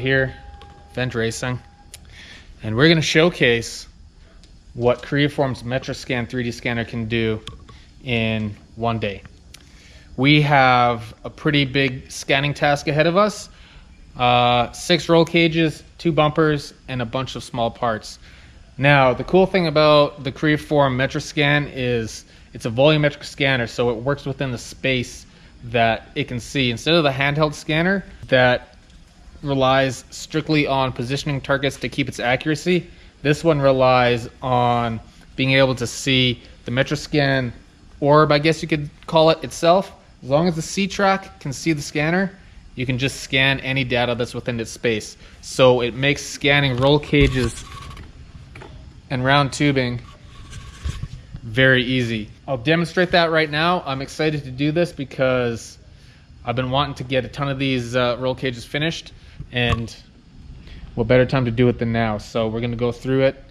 here, Vent Racing, and we're going to showcase what Creaform's Metroscan 3D scanner can do in one day. We have a pretty big scanning task ahead of us. 6 roll cages, 2 bumpers, and a bunch of small parts. Now, the cool thing about the Creaform Metroscan is it's a volumetric scanner, so it works within the space that it can see. Instead of the handheld scanner that relies strictly on positioning targets to keep its accuracy, this one relies on being able to see the Metroscan orb, I guess you could call it, itself. As long as the C-track can see the scanner, you can just scan any data that's within its space. So it makes scanning roll cages and round tubing very easy. I'll demonstrate that right now. I'm excited to do this because I've been wanting to get a ton of these roll cages finished, and what better time to do it than now. So we're gonna go through it.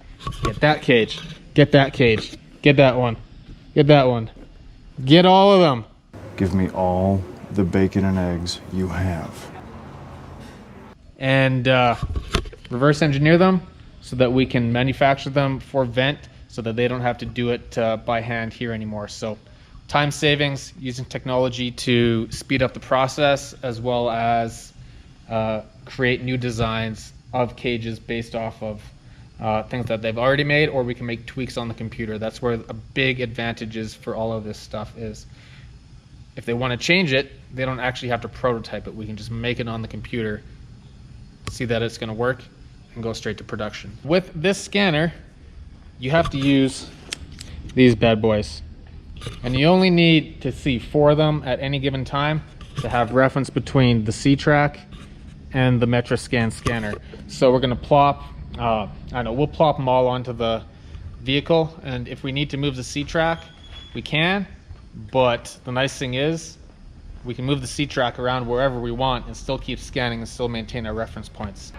Get that cage, get that cage, get that one, get that one, get all of them. Give me all the bacon and eggs you have. And reverse engineer them so that we can manufacture them for Vent, so that they don't have to do it by hand here anymore. So time savings, using technology to speed up the process, as well as create new designs of cages based off of things that they've already made, or we can make tweaks on the computer. That's where a big advantage is for all of this stuff is. If they want to change it, they don't actually have to prototype it. We can just make it on the computer, see that it's going to work, and go straight to production. With this scanner, you have to use these bad boys. And you only need to see 4 of them at any given time to have reference between the C-track and the Metroscan scanner. So we're going to plop, we'll plop them all onto the vehicle, and if we need to move the C-track, we can. But the nice thing is we can move the C-track around wherever we want and still keep scanning and still maintain our reference points.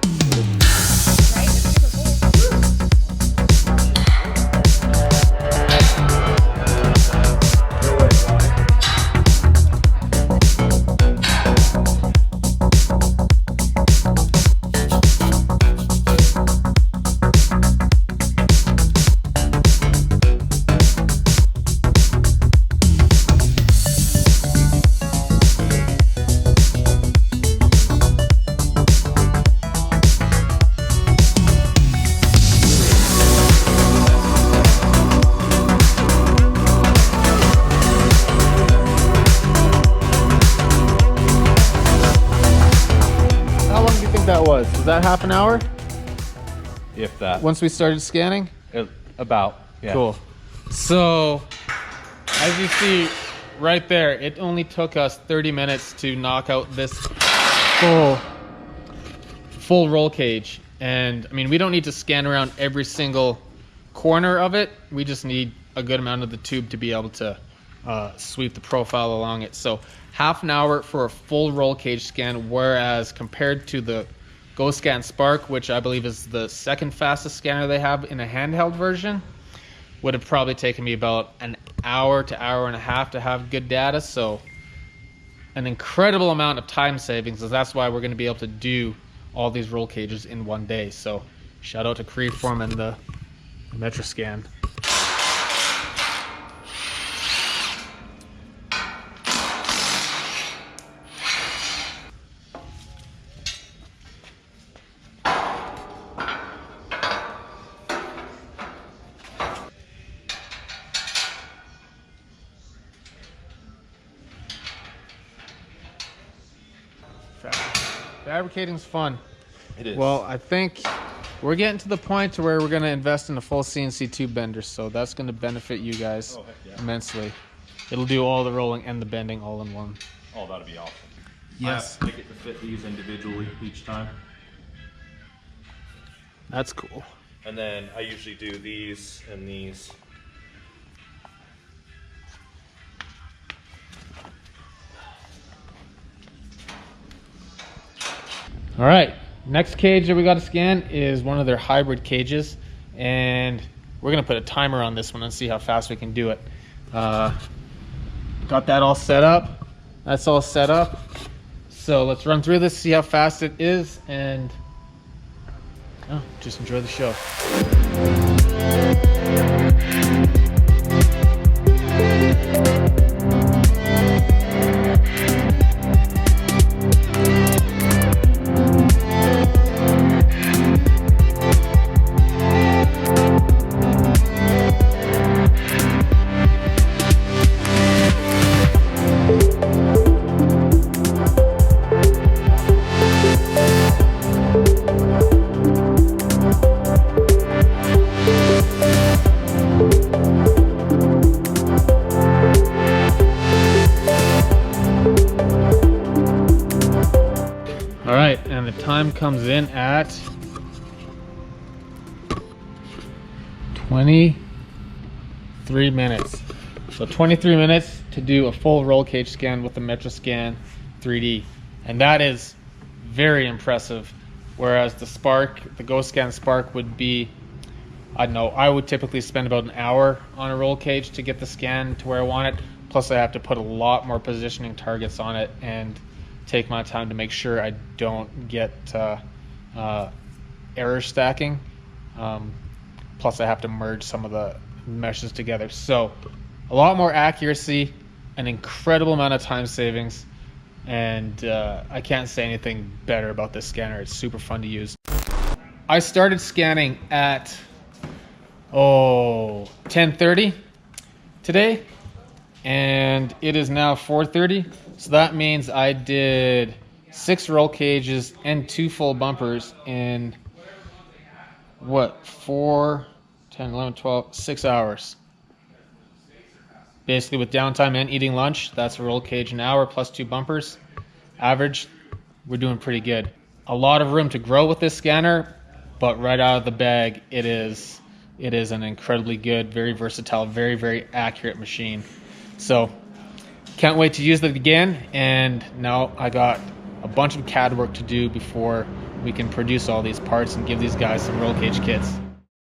Was that half an hour? If that. Once we started scanning? About, yeah. Cool. So, as you see right there, it only took us 30 minutes to knock out this full roll cage. And, I mean, we don't need to scan around every single corner of it. We just need a good amount of the tube to be able to sweep the profile along it. So, half an hour for a full roll cage scan, whereas compared to the GoScan Spark, which I believe is the second fastest scanner they have in a handheld version, would have probably taken me about an hour to hour and a half to have good data. So an incredible amount of time savings, and that's why we're going to be able to do all these roll cages in one day. So shout out to Creaform and the Metroscan. Fabricating's fun. It is. Well, I think we're getting to the point to where we're going to invest in a full CNC tube bender, so that's going to benefit you guys immensely. It'll do all the rolling and the bending all in one. Oh, that'd be awesome. Yes. I get to fit these individually each time. That's cool. And then I usually do these and these. All right, next cage that we got to scan is one of their hybrid cages, and we're gonna put a timer on this one and see how fast we can do it. Got that all set up. That's all set up. So let's run through this, see how fast it is, and oh, just enjoy the show. All right, and the time comes in at 23 minutes. So 23 minutes to do a full roll cage scan with the MetraScan 3D. And that is very impressive. Whereas the Spark, the GoScan Spark would be, I don't know, I would typically spend about an hour on a roll cage to get the scan to where I want it. Plus I have to put a lot more positioning targets on it and take my time to make sure I don't get error stacking. Plus I have to merge some of the meshes together. So a lot more accuracy, an incredible amount of time savings, and I can't say anything better about this scanner. It's super fun to use. I started scanning at 10:30 today, and it is now 4:30. So that means I did 6 roll cages and 2 full bumpers in what, 4, 10, 11, 12, 6 hours. Basically with downtime and eating lunch, that's a roll cage an hour plus 2 bumpers. Average, we're doing pretty good. A lot of room to grow with this scanner, but right out of the bag, it is an incredibly good, very versatile, very, very accurate machine. So can't wait to use it again, and now I got a bunch of CAD work to do before we can produce all these parts and give these guys some roll cage kits.